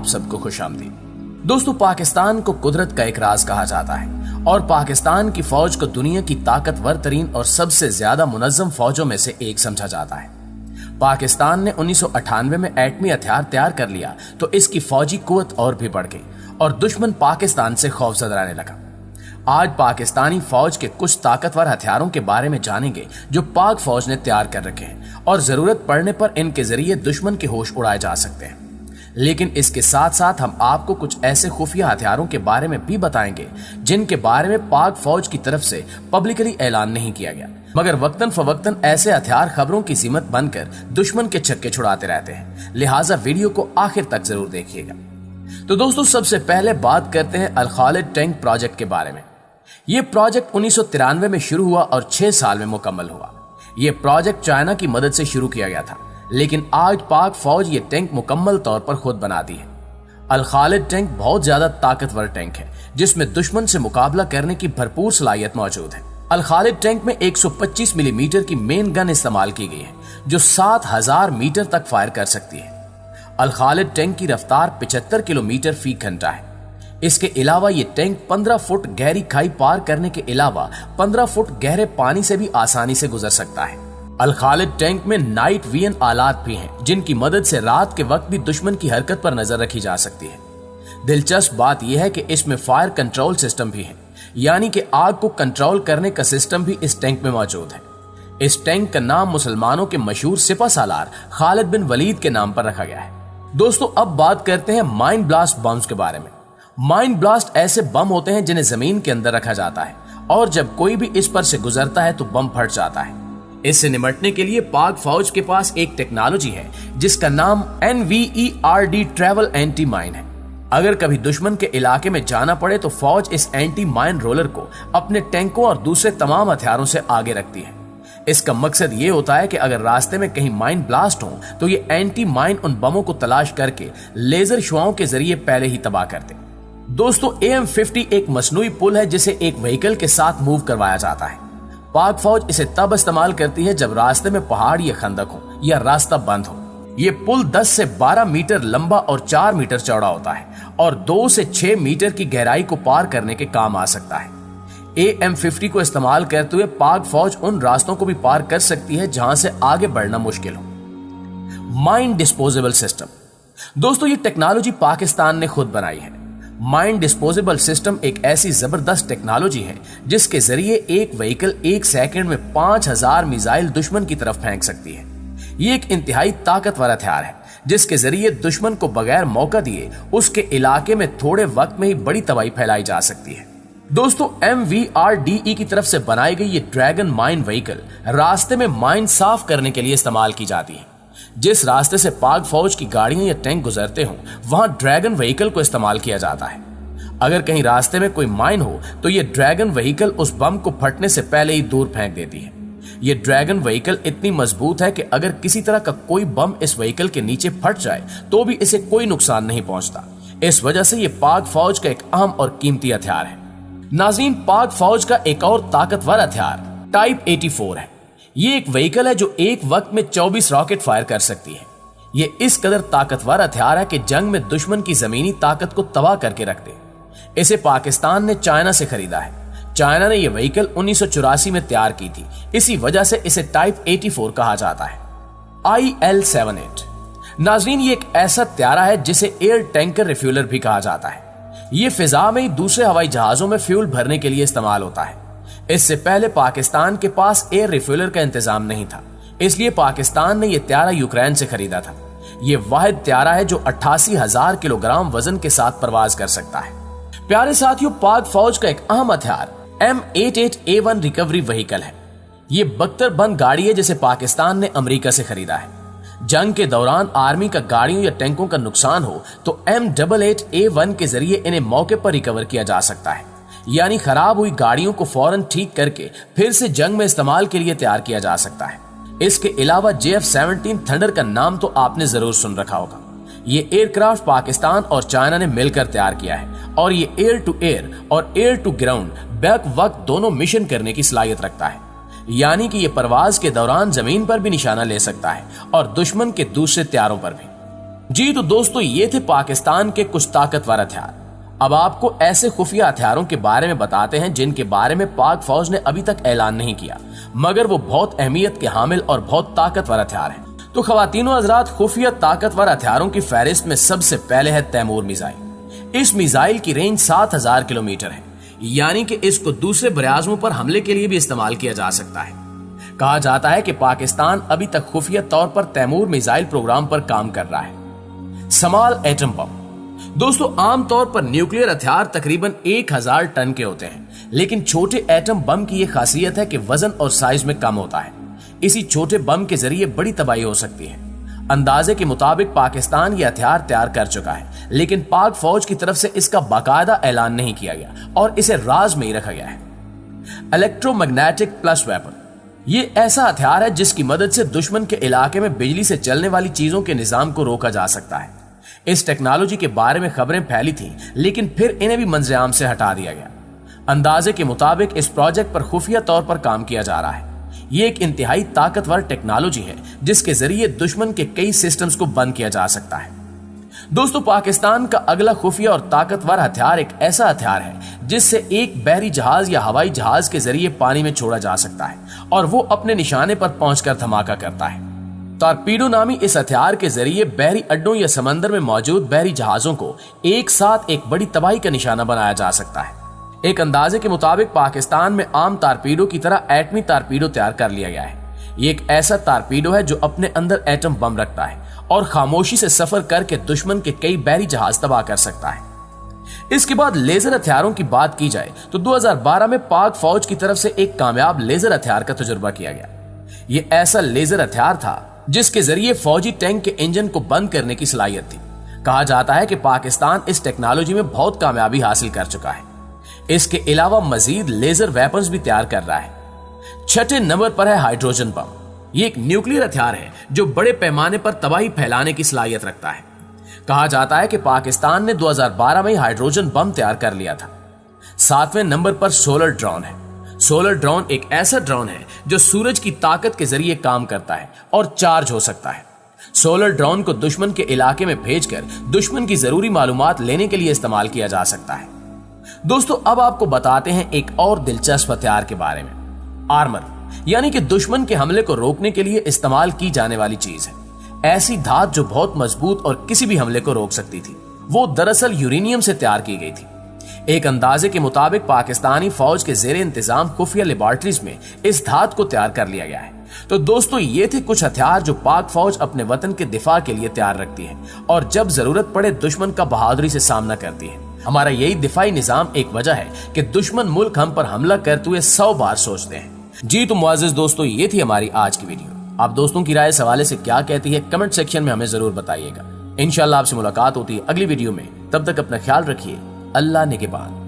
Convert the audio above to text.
आप सबको खुशामदीद। दोस्तों, पाकिस्तान को कुदरत का एक राज कहा जाता है और पाकिस्तान की फौज को दुनिया की ताकतवर तरीन और सबसे ज्यादा मुनज्जम फौजों में से एक समझा जाता है। पाकिस्तान ने 1998 में एटमी हथियार तैयार कर लिया तो इसकी फौजी कुव्वत और भी बढ़ गई और दुश्मन पाकिस्तान से खौफजदा रहने लगा। आज पाकिस्तानी फौज के कुछ ताकतवर हथियारों के बारे में जानेंगे जो पाक फौज ने तैयार कर रखे हैं और जरूरत पड़ने पर इनके जरिए दुश्मन के होश उड़ाए जा सकते हैं। लेकिन इसके साथ साथ हम आपको कुछ ऐसे खुफिया हथियारों के बारे में भी बताएंगे जिनके बारे में पाक फौज की तरफ से पब्लिकली ऐलान नहीं किया गया, मगर वक्तन फवक्तन ऐसे हथियार खबरों की ज़ीमत बनकर दुश्मन के छक्के छुड़ाते रहते हैं। लिहाजा वीडियो को आखिर तक जरूर देखिएगा। तो दोस्तों, सबसे पहले बात करते हैं अल खालिद टैंक प्रोजेक्ट के बारे में। यह प्रोजेक्ट 1993 में शुरू हुआ और 6 साल में मुकम्मल हुआ। यह प्रोजेक्ट चाइना की मदद से शुरू किया गया था, लेकिन आज पाक फौज ये टैंक मुकम्मल तौर पर खुद बनाती है। अल खालिद टैंक बहुत ज्यादा ताकतवर टैंक है जिसमें दुश्मन से मुकाबला करने की भरपूर सलाहियत मौजूद है। अल खालिद टैंक में 125 मिलीमीटर की मेन गन इस्तेमाल की गई है जो 7000 मीटर तक फायर कर सकती है। अल खालिद टैंक की रफ्तार 75 किलोमीटर फी घंटा है। इसके अलावा ये टैंक 15 फुट गहरी खाई पार करने के अलावा 15 फुट गहरे पानी से भी आसानी से गुजर सकता है। अल खालिद टैंक में नाइट विजन आलात भी हैं जिनकी मदद से रात के वक्त भी दुश्मन की हरकत पर नजर रखी जा सकती है। दिलचस्प बात यह है कि इसमें फायर कंट्रोल सिस्टम भी है, यानी कि आग को कंट्रोल करने का सिस्टम भी इस टैंक में मौजूद है। इस टैंक का नाम मुसलमानों के मशहूर सिपा सालार खालिद बिन वलीद के नाम पर रखा गया है। दोस्तों, अब बात करते हैं माइंड ब्लास्ट बम्स के बारे में। माइंड ब्लास्ट ऐसे बम होते हैं जिन्हें जमीन के अंदर रखा जाता है और जब कोई भी इस पर से गुजरता है तो बम फट जाता है। इससे निपटने के लिए पाक फौज के पास एक टेक्नोलॉजी है जिसका नाम NVERD ट्रैवल एंटी माइन है। अगर कभी दुश्मन के इलाके में जाना पड़े तो फौज इस एंटी माइन रोलर को अपने टैंकों और दूसरे तमाम हथियारों से आगे रखती है। इसका मकसद ये होता है कि अगर रास्ते में कहीं माइन ब्लास्ट हो तो ये एंटी माइन उन बमों को तलाश करके लेजर शुआओं के जरिए पहले ही तबाह कर दे। दोस्तों, AM-50 एक मसनूई पुल है जिसे एक व्हीकल के साथ मूव करवाया जाता है। पाक फौज इसे तब इस्तेमाल करती है जब रास्ते में पहाड़ या खंदक हो या रास्ता बंद हो। ये पुल 10 से 12 मीटर लंबा और 4 मीटर चौड़ा होता है और 2 से 6 मीटर की गहराई को पार करने के काम आ सकता है। AM-50 को इस्तेमाल करते हुए पाक फौज उन रास्तों को भी पार कर सकती है जहां से आगे बढ़ना मुश्किल हो। Mine disposable system. दोस्तों, ये टेक्नोलॉजी पाकिस्तान ने खुद बनाई है। माइन डिस्पोजेबल सिस्टम एक ऐसी जबरदस्त टेक्नोलॉजी है जिसके जरिए एक व्हीकल 1 सेकंड में 5000 मिसाइल दुश्मन की तरफ फेंक सकती है। ये एक इंतहाई ताकतवर हथियार है जिसके जरिए दुश्मन को बगैर मौका दिए उसके इलाके में थोड़े वक्त में ही बड़ी तबाही फैलाई जा सकती है। दोस्तों, MVRDE की तरफ से बनाई गई ये ड्रैगन माइन व्हीकल रास्ते में माइन साफ करने के लिए इस्तेमाल की जाती है। जिस रास्ते से पाक फौज की गाड़ियां या टैंक गुजरते हों वहां ड्रैगन व्हीकल को इस्तेमाल किया जाता है। अगर कहीं रास्ते में कोई माइन हो तो ये ड्रैगन व्हीकल उस बम को फटने से पहले ही दूर फेंक देती है। ये ड्रैगन व्हीकल इतनी मजबूत है कि अगर किसी तरह का कोई बम इस व्हीकल के नीचे फट जाए तो भी इसे कोई नुकसान नहीं पहुंचता। इस वजह से ये पाक फौज का एक अहम और कीमती हथियार है। नाज़रीन, पाक फौज का एक और ताकतवर हथियार टाइप 84 है। ये एक व्हीकल है जो एक वक्त में 24 रॉकेट फायर कर सकती है। ये इस कदर ताकतवर हथियार है कि जंग में दुश्मन की जमीनी ताकत को तबाह करके रख दे। इसे पाकिस्तान ने चाइना से खरीदा है। चाइना ने यह व्हीकल 1984 में तैयार की थी, इसी वजह से इसे टाइप 84 कहा जाता है। IL-78। नाज़रीन, ये एक ऐसा हथियार है जिसे एयर टैंकर रिफ्यूलर भी कहा जाता है। ये फिजा में ही दूसरे हवाई जहाजों में फ्यूल भरने के लिए इस्तेमाल होता है। इससे पहले पाकिस्तान के पास एयर रिफ्यूलर का इंतजाम नहीं था, इसलिए पाकिस्तान ने यह त्यारा यूक्रेन से खरीदा था। यह वाहिद त्यारा है जो 88,000 किलोग्राम वजन के साथ परवाज कर सकता है। प्यारे साथियों, पाक फौज का एक अहम हथियार M88A1 रिकवरी व्हीकल है। यह बख्तरबंद गाड़ी है जिसे पाकिस्तान ने अमेरिका से खरीदा है। जंग के दौरान आर्मी का गाड़ियों या टैंकों का नुकसान हो तो M88A1 के जरिए इन्हें मौके पर रिकवर किया जा सकता है, यानी खराब हुई गाड़ियों को फौरन ठीक करके फिर से जंग में इस्तेमाल के लिए तैयार किया जा सकता है। इसके अलावा JF-17 थंडर का नाम तो आपने जरूर सुन रखा होगा। ये एयरक्राफ्ट पाकिस्तान और चाइना ने मिलकर तैयार किया है और ये एयर टू एयर और एयर टू ग्राउंड बैक वक्त दोनों मिशन करने की सलाहियत रखता है, यानी कि ये परवाज के दौरान जमीन पर भी निशाना ले सकता है और दुश्मन के दूसरे तैयारों पर भी। जी तो दोस्तों, ये थे पाकिस्तान के कुछ ताकतवर हथियार। अब आपको ऐसे खुफिया हथियारों के बारे में बताते हैं जिनके बारे में पाक फौज ने अभी तक ऐलान नहीं किया, मगर वो बहुत अहमियत के हामिल और बहुत ताकतवर हथियार हैं। तो खवातीनो हजरात, खुफिया ताकतवर हथियारों की फहरिस्त में सबसे पहले है तैमूर मिसाइल। इस मिसाइल की रेंज 7000 किलोमीटर है, यानी कि इसको दूसरे बराज़मों पर हमले के लिए भी इस्तेमाल किया जा सकता है। कहा जाता है कि पाकिस्तान अभी तक खुफिया तौर पर तैमूर मिसाइल प्रोग्राम पर काम कर रहा है। समाल एटम बम। दोस्तों, आमतौर पर न्यूक्लियर हथियार तकरीबन 1000 टन के होते हैं, लेकिन छोटे एटम बम की यह खासियत है कि वजन और साइज में कम होता है। इसी छोटे बम के जरिए बड़ी तबाही हो सकती है। अंदाजे के मुताबिक पाकिस्तान ये हथियार तैयार कर चुका है, लेकिन पाक फौज की तरफ से इसका बाकायदा ऐलान नहीं किया गया और इसे राज में ही रखा गया है। Electromagnetic plus weapon. ये ऐसा हथियार है जिसकी मदद से दुश्मन के इलाके में बिजली से चलने वाली चीजों के निजाम को रोका जा सकता है। इस टेक्नोलॉजी के बारे में खबरें फैली थी, लेकिन फिर इन्हें भी मंजर-ए-आम से हटा दिया गया। अंदाजे के मुताबिक इस प्रोजेक्ट पर खुफिया तौर पर काम किया जा रहा है। ये एक इंतहाई ताकतवर टेक्नोलॉजी है जिसके जरिए दुश्मन के कई सिस्टम्स को बंद किया जा सकता है। दोस्तों, पाकिस्तान का अगला खुफिया और ताकतवर हथियार एक ऐसा हथियार है जिससे एक बहरी जहाज या हवाई जहाज के जरिए पानी में छोड़ा जा सकता है और वो अपने निशाने पर पहुंचकर धमाका करता है। टॉर्पीडो नामी इस हथियार के जरिए बहरी अड्डों या समंदर में मौजूद बहरी जहाजों को एक साथ एक बड़ी तबाही का निशाना बनाया जा सकता है। एक अंदाजे के मुताबिक पाकिस्तान में आम टारपीडो की तरह एटमी टारपीडो तैयार कर लिया गया है। ये एक ऐसा टारपीडो है जो अपने अंदर एटम बम रखता है और खामोशी से सफर करके दुश्मन के कई बहरी जहाज तबाह कर सकता है। इसके बाद लेजर हथियारों की बात की जाए तो 2012 में पाक फौज की तरफ से एक कामयाब लेजर हथियार का तजुर्बा किया गया। ये ऐसा लेजर हथियार था जिसके जरिए फौजी टैंक के इंजन को बंद करने की सलाहियत थी। कहा जाता है कि पाकिस्तान इस टेक्नोलॉजी में बहुत कामयाबी हासिल कर चुका है। इसके अलावा मजीद लेजर वेपन्स भी तैयार कर रहा है। छठे नंबर पर है हाइड्रोजन बम। ये एक न्यूक्लियर हथियार है जो बड़े पैमाने पर तबाही फैलाने की सलाहियत रखता है। कहा जाता है कि पाकिस्तान ने 2012 में हाइड्रोजन बम तैयार कर लिया था। सातवें नंबर पर सोलर ड्रोन है। सोलर ड्रोन एक ऐसा ड्रोन है जो सूरज की ताकत के जरिए काम करता है और चार्ज हो सकता है। सोलर ड्रोन को दुश्मन के इलाके में भेजकर दुश्मन की जरूरी मालूमात लेने के लिए इस्तेमाल किया जा सकता है। दोस्तों, अब आपको बताते हैं एक और दिलचस्प हथियार के बारे में। आर्मर, यानी कि दुश्मन के हमले को रोकने के लिए इस्तेमाल की जाने वाली चीज है। ऐसी धात जो बहुत मजबूत और किसी भी हमले को रोक सकती थी। वो दरअसल यूरेनियम से तैयार की गई थी। एक अंदाजे के मुताबिक पाकिस्तानी फौज के जेर इंतजाम खुफिया लेबोरेटरीज में इस धात को तैयार कर लिया गया है। तो दोस्तों, ये थे कुछ हथियार जो पाक फौज अपने वतन के दिफा के लिए तैयार रखती है और जब जरूरत पड़े दुश्मन का बहादुरी से सामना करती है। हमारा यही दिफाई निजाम एक वजह है कि दुश्मन मुल्क हम पर हमला करते हुए 100 बार सोचते हैं। जी तो मुआजिज दोस्तों, ये थी हमारी आज की वीडियो। आप दोस्तों की राय इस हवाले से क्या कहती है, कमेंट सेक्शन में हमें जरूर बताइएगा। इंशाल्लाह आपसे मुलाकात होती है अगली वीडियो में। तब तक अपना ख्याल रखिए। अल्लाह निगहबान।